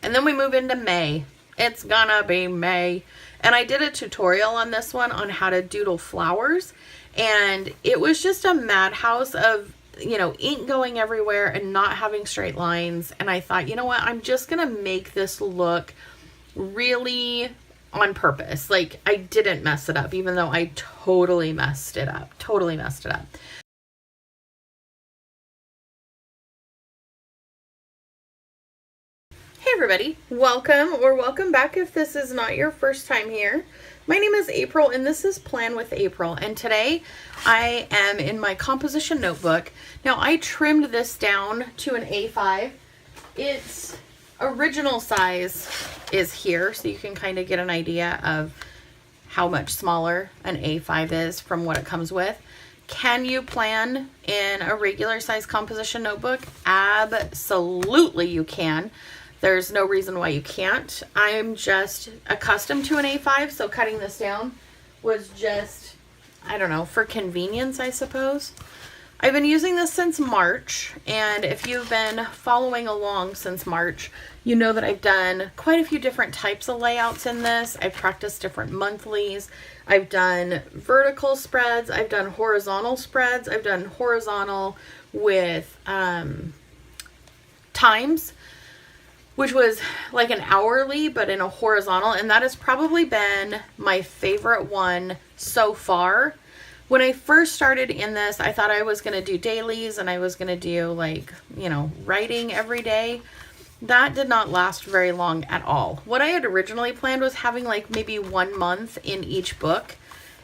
And then we move into May. It's gonna be May. And I did a tutorial on this one on how to doodle flowers. And it was just a madhouse of, you know, ink going everywhere and not having straight lines. And I thought, you know what, I'm just gonna make this look really on purpose. Like, I didn't mess it up, even though I totally messed it up. Totally messed it up. Hey everybody, welcome or welcome back if this is not your first time here. My name is April and this is Plan with April, and today I am in my composition notebook. Now I trimmed this down to an A5. Its original size is here, so you can kind of get an idea of how much smaller an A5 is from what it comes with. Can you plan in a regular size composition notebook? Absolutely you can. There's no reason why you can't. I'm just accustomed to an A5, so cutting this down was just, I don't know, for convenience, I suppose. I've been using this since March, and if you've been following along since March, you know that I've done quite a few different types of layouts in this. I've practiced different monthlies. I've done vertical spreads. I've done horizontal spreads. I've done horizontal with times, which was like an hourly, but in a horizontal. And that has probably been my favorite one so far. When I first started in this, I thought I was going to do dailies and I was going to do, like, you know, writing every day. That did not last very long at all. What I had originally planned was having like maybe 1 month in each book.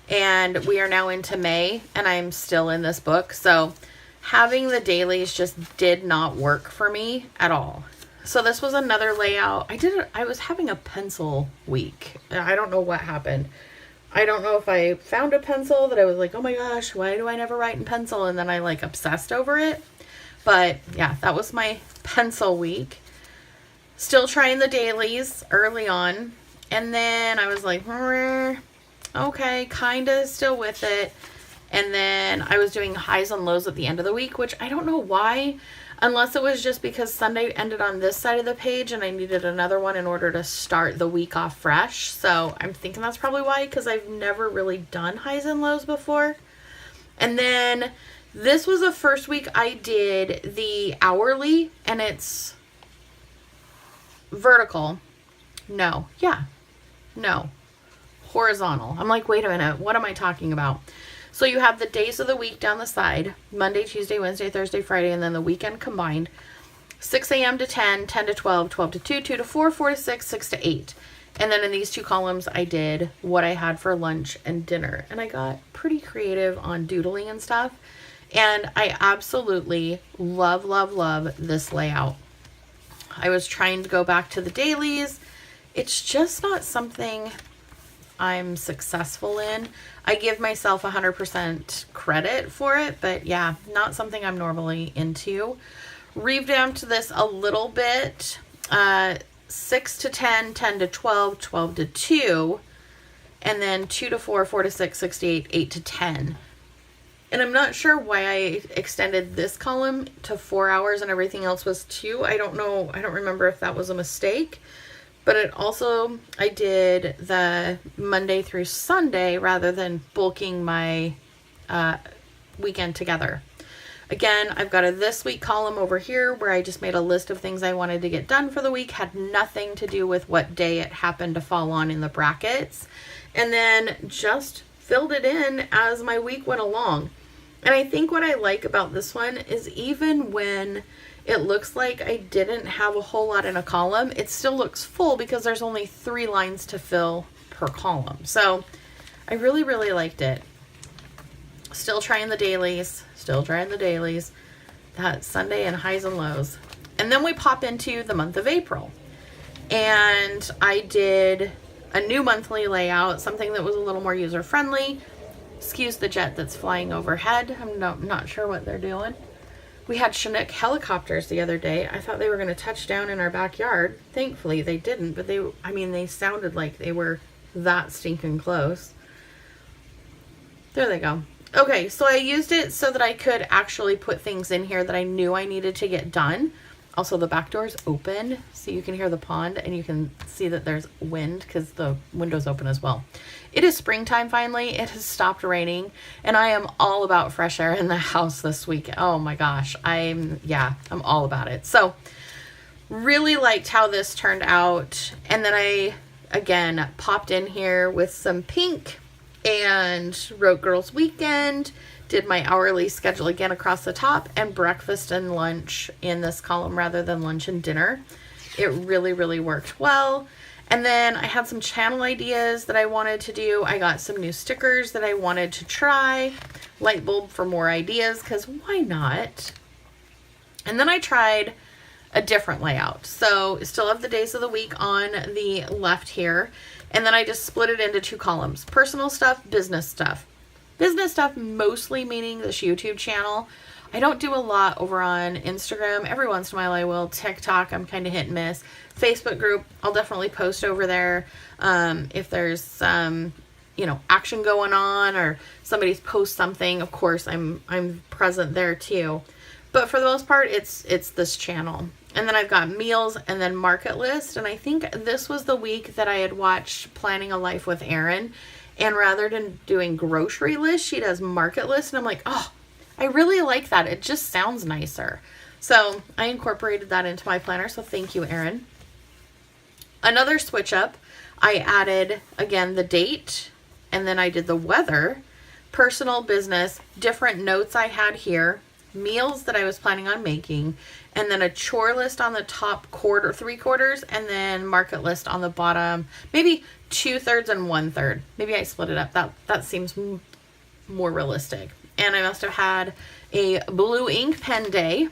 And we are now into May and I'm still in this book. So having the dailies just did not work for me at all. So this was another layout. I was having a pencil week. I don't know what happened. I don't know if I found a pencil that I was like, oh my gosh, why do I never write in pencil? And then I like obsessed over it. But yeah, that was my pencil week. Still trying the dailies early on. And then I was like, okay, kind of still with it. And then I was doing highs and lows at the end of the week, which I don't know why. Unless it was just because Sunday ended on this side of the page and I needed another one in order to start the week off fresh. So I'm thinking that's probably why, because I've never really done highs and lows before. And then this was the first week I did the hourly, and it's vertical. No. Horizontal. I'm like, wait a minute, what am I talking about? So you have the days of the week down the side, Monday, Tuesday, Wednesday, Thursday, Friday, and then the weekend combined. 6 a.m. to 10, 10 to 12, 12 to 2, 2 to 4, 4 to 6, 6 to 8. And then in these two columns, I did what I had for lunch and dinner. And I got pretty creative on doodling and stuff. And I absolutely love, love, love this layout. I was trying to go back to the dailies. It's just not something I'm successful in. I give myself 100% credit for it, but yeah, not something I'm normally into. Revamped this a little bit. 6 to 10, 10 to 12, 12 to 2, and then 2 to 4, 4 to 6, 6 to 8, 8 to 10. And I'm not sure why I extended this column to 4 hours and everything else was 2. I don't know. I don't remember if that was a mistake. But it also, I did the Monday through Sunday rather than bulking my weekend together. Again, I've got a this week column over here where I just made a list of things I wanted to get done for the week. Had nothing to do with what day it happened to fall on in the brackets. And then just filled it in as my week went along. And I think what I like about this one is even when it looks like I didn't have a whole lot in a column, it still looks full because there's only 3 lines to fill per column. So I really, really liked it. Still trying the dailies. That Sunday and highs and lows. And then we pop into the month of April. And I did a new monthly layout, something that was a little more user-friendly. Excuse the jet that's flying overhead. I'm not sure what they're doing. We had Chinook helicopters the other day. I thought they were going to touch down in our backyard. Thankfully, they didn't, but they sounded like they were that stinking close. There they go. Okay, so I used it so that I could actually put things in here that I knew I needed to get done Also, the back door is open, so you can hear the pond and you can see that there's wind because the window's open as well. It is springtime finally. It has stopped raining, and I am all about fresh air in the house this week. Oh my gosh. I'm all about it. So really liked how this turned out. And then I, again, popped in here with some pink and wrote Girls Weekend. Did my hourly schedule again across the top, and breakfast and lunch in this column rather than lunch and dinner. It really, really worked well. And then I had some channel ideas that I wanted to do. I got some new stickers that I wanted to try. Light bulb for more ideas, because why not? And then I tried a different layout. So still have the days of the week on the left here. And then I just split it into 2 columns. Personal stuff, business stuff. Business stuff mostly meaning this YouTube channel. I don't do a lot over on Instagram. Every once in a while I will. TikTok, I'm kind of hit and miss. Facebook group, I'll definitely post over there. If there's some, action going on or somebody's post something, of course I'm present there too. But for the most part, it's this channel. And then I've got meals and then market list. And I think this was the week that I had watched Planning a Life with Erin. And rather than doing grocery list, she does market list. And I'm like, oh, I really like that. It just sounds nicer. So I incorporated that into my planner. So thank you, Erin. Another switch up, I added, again, the date. And then I did the weather, personal, business, different notes I had here, meals that I was planning on making, and then a chore list on the top 3/4, and then market list on the bottom, maybe 2/3 and 1/3. Maybe I split it up. That seems more realistic. And I must have had a blue ink pen day.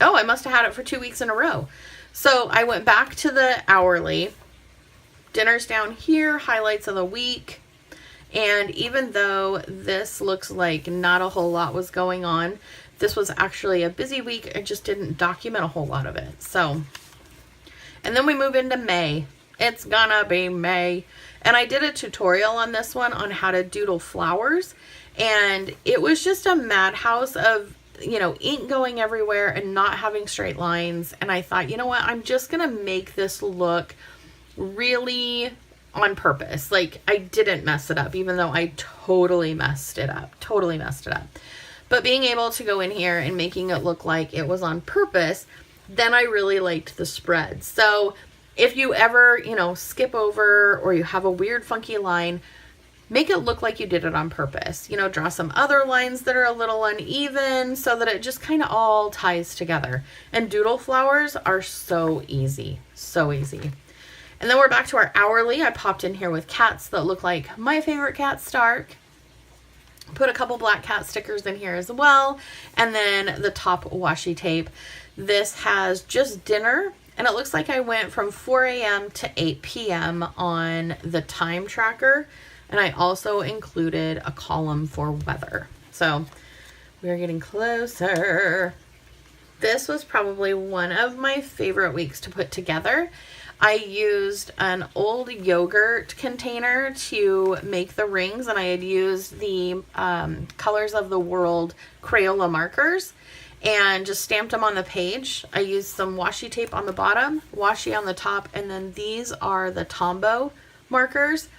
Oh, I must have had it for 2 weeks in a row. So I went back to the hourly. Dinner's down here, highlights of the week. And even though this looks like not a whole lot was going on, this was actually a busy week. I just didn't document a whole lot of it. So, and then we move into May. It's gonna be May. And I did a tutorial on this one on how to doodle flowers. And it was just a madhouse of, ink going everywhere and not having straight lines. And I thought, you know what? I'm just gonna make this look really on purpose. Like, I didn't mess it up, even though I totally messed it up. But being able to go in here and making it look like it was on purpose, then I really liked the spread. So if you ever, skip over or you have a weird funky line, make it look like you did it on purpose. Draw some other lines that are a little uneven so that it just kind of all ties together. And doodle flowers are so easy. So easy. And then we're back to our hourly. I popped in here with cats that look like my favorite cat, Stark. Put a couple black cat stickers in here as well. And then the top washi tape. This has just dinner. And it looks like I went from 4 a.m. to 8 p.m. on the time tracker. And I also included a column for weather. So we're getting closer. This was probably one of my favorite weeks to put together. I used an old yogurt container to make the rings, and I had used the Colors of the World Crayola markers and just stamped them on the page. I used some washi tape on the bottom, washi on the top, and then these are the Tombow markers.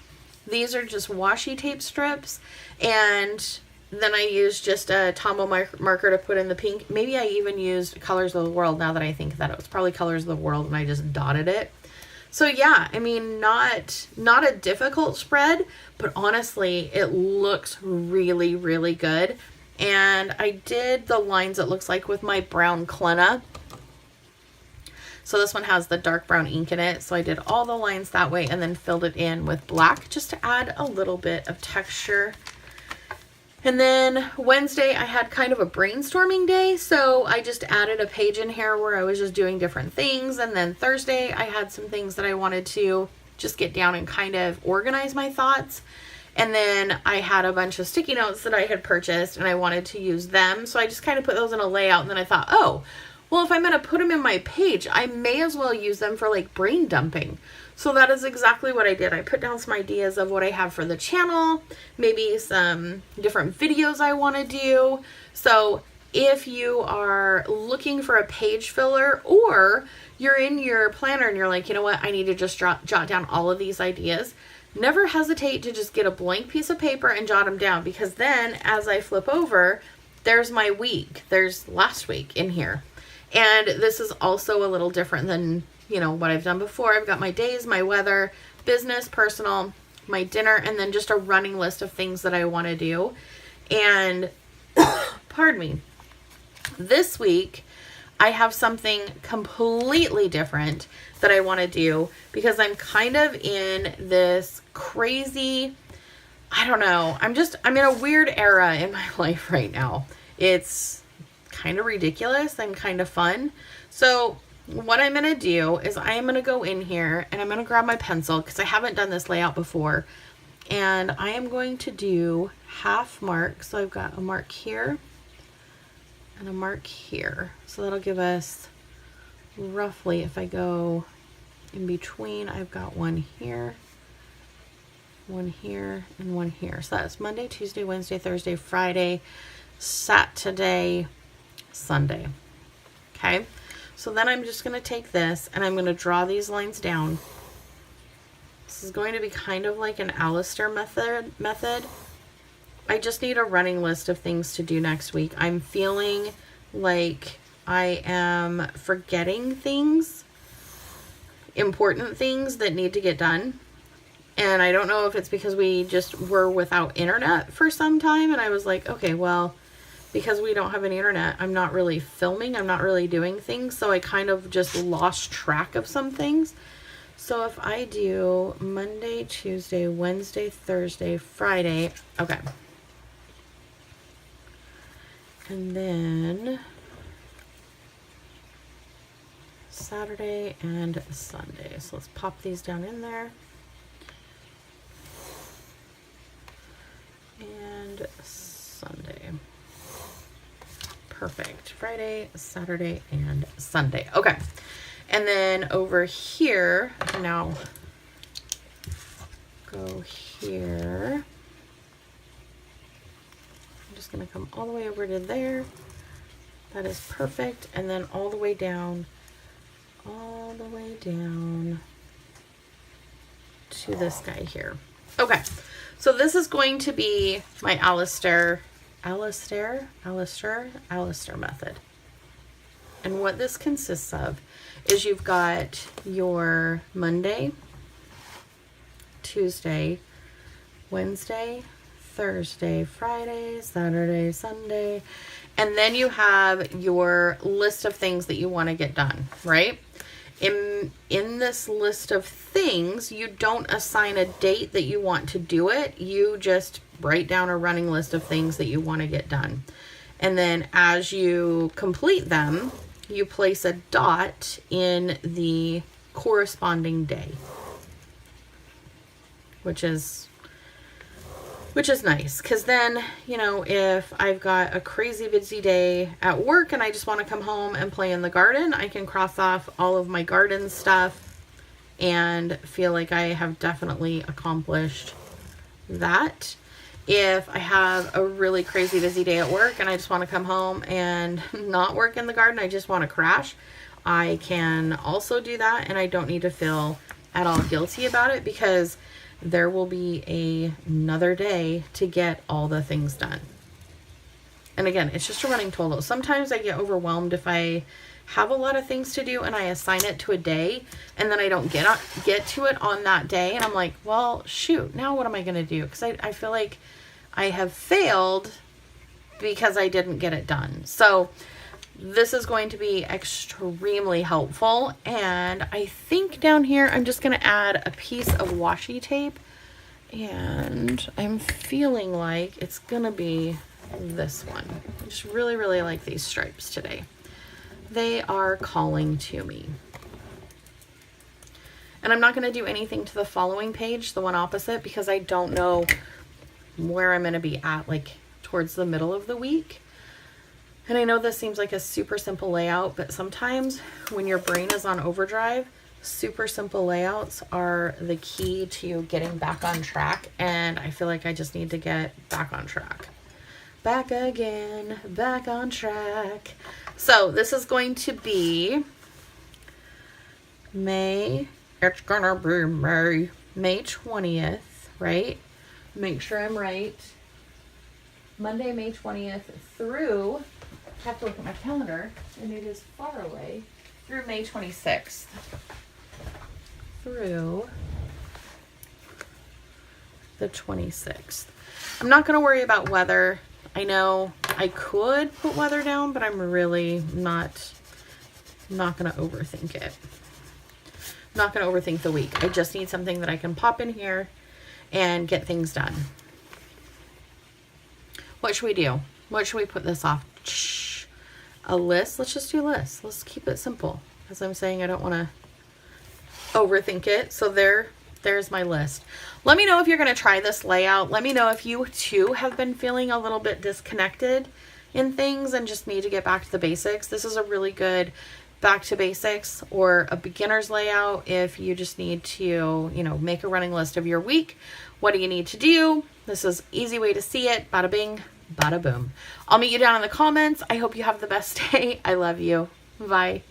These are just washi tape strips, and then I used just a Tombow marker to put in the pink. Maybe I even used Colors of the World, now that I think that it was probably Colors of the World, and I just dotted it. So yeah, I mean, not a difficult spread, but honestly, it looks really, really good. And I did the lines, it looks like, with my brown Clenna. So this one has the dark brown ink in it. So I did all the lines that way and then filled it in with black just to add a little bit of texture. And then Wednesday I had kind of a brainstorming day, so I just added a page in here where I was just doing different things. And then Thursday I had some things that I wanted to just get down and kind of organize my thoughts. And then I had a bunch of sticky notes that I had purchased and I wanted to use them. So I just kind of put those in a layout, and then I thought, oh, well, if I'm going to put them in my page, I may as well use them for like brain dumping. So that is exactly what I did. I put down some ideas of what I have for the channel, maybe some different videos I want to do. So if you are looking for a page filler, or you're in your planner and you're like, you know what, I need to just jot down all of these ideas, never hesitate to just get a blank piece of paper and jot them down, because then as I flip over, there's my week. There's last week in here. And this is also a little different than, what I've done before. I've got my days, my weather, business, personal, my dinner, and then just a running list of things that I want to do. And pardon me, this week I have something completely different that I want to do, because I'm kind of in this crazy, I don't know, I'm in a weird era in my life right now. It's kind of ridiculous and kind of fun. So what I'm going to do is I am going to go in here and I'm going to grab my pencil, because I haven't done this layout before. And I am going to do half mark. So I've got a mark here and a mark here. So that'll give us roughly, if I go in between, I've got one here, and one here. So that's Monday, Tuesday, Wednesday, Thursday, Friday, Saturday, Sunday. Okay. So then I'm just going to take this and I'm going to draw these lines down. This is going to be kind of like an Alistair method. I just need a running list of things to do next week. I'm feeling like I am forgetting things, important things that need to get done. And I don't know if it's because we just were without internet for some time. And I was like, okay, well, because we don't have any internet, I'm not really filming. I'm not really doing things. So I kind of just lost track of some things. So if I do Monday, Tuesday, Wednesday, Thursday, Friday, okay. And then Saturday and Sunday. So let's pop these down in there. And Sunday. Perfect. Friday, Saturday, and Sunday. Okay. And then over here, now go here. I'm just going to come all the way over to there. That is perfect. And then all the way down to this guy here. Okay. So this is going to be my Alistair method. And what this consists of is you've got your Monday, Tuesday, Wednesday, Thursday, Friday, Saturday, Sunday, and then you have your list of things that you want to get done, right? In this list of things, you don't assign a date that you want to do it. You just write down a running list of things that you want to get done. And then as you complete them, you place a dot in the corresponding day, which is nice, because then, if I've got a crazy busy day at work and I just want to come home and play in the garden, I can cross off all of my garden stuff and feel like I have definitely accomplished that. If I have a really crazy busy day at work and I just want to come home and not work in the garden, I just want to crash, I can also do that, and I don't need to feel at all guilty about it, because there will be another day to get all the things done. And again, it's just a running total. Sometimes I get overwhelmed if I have a lot of things to do and I assign it to a day and then I don't get to it on that day, and I'm like, well, shoot, now what am I going to do? Because I feel like I have failed because I didn't get it done. So this is going to be extremely helpful. And I think down here, I'm just going to add a piece of washi tape, and I'm feeling like it's going to be this one. I just really, really like these stripes today. They are calling to me. And I'm not going to do anything to the following page, the one opposite, because I don't know where I'm going to be at, like towards the middle of the week. And I know this seems like a super simple layout, but sometimes when your brain is on overdrive, super simple layouts are the key to getting back on track. And I feel like I just need to get back on track. Back again, back on track. So this is going to be May 20th, right? Make sure I'm right. Monday, May 20th through, I have to look at my calendar, and it is far away, through May 26th. Through the 26th. I'm not going to worry about weather. I know I could put weather down, but I'm really not going to overthink it. Not going to overthink the week. I just need something that I can pop in here and get things done. What should we do? What should we put this off? A list? Let's just do lists. Let's keep it simple. As I'm saying, I don't want to overthink it. So there's my list. Let me know if you're going to try this layout. Let me know if you too have been feeling a little bit disconnected in things and just need to get back to the basics. This is a really good back to basics or a beginner's layout if you just need to, make a running list of your week. What do you need to do? This is an easy way to see it. Bada bing, bada boom. I'll meet you down in the comments. I hope you have the best day. I love you. Bye.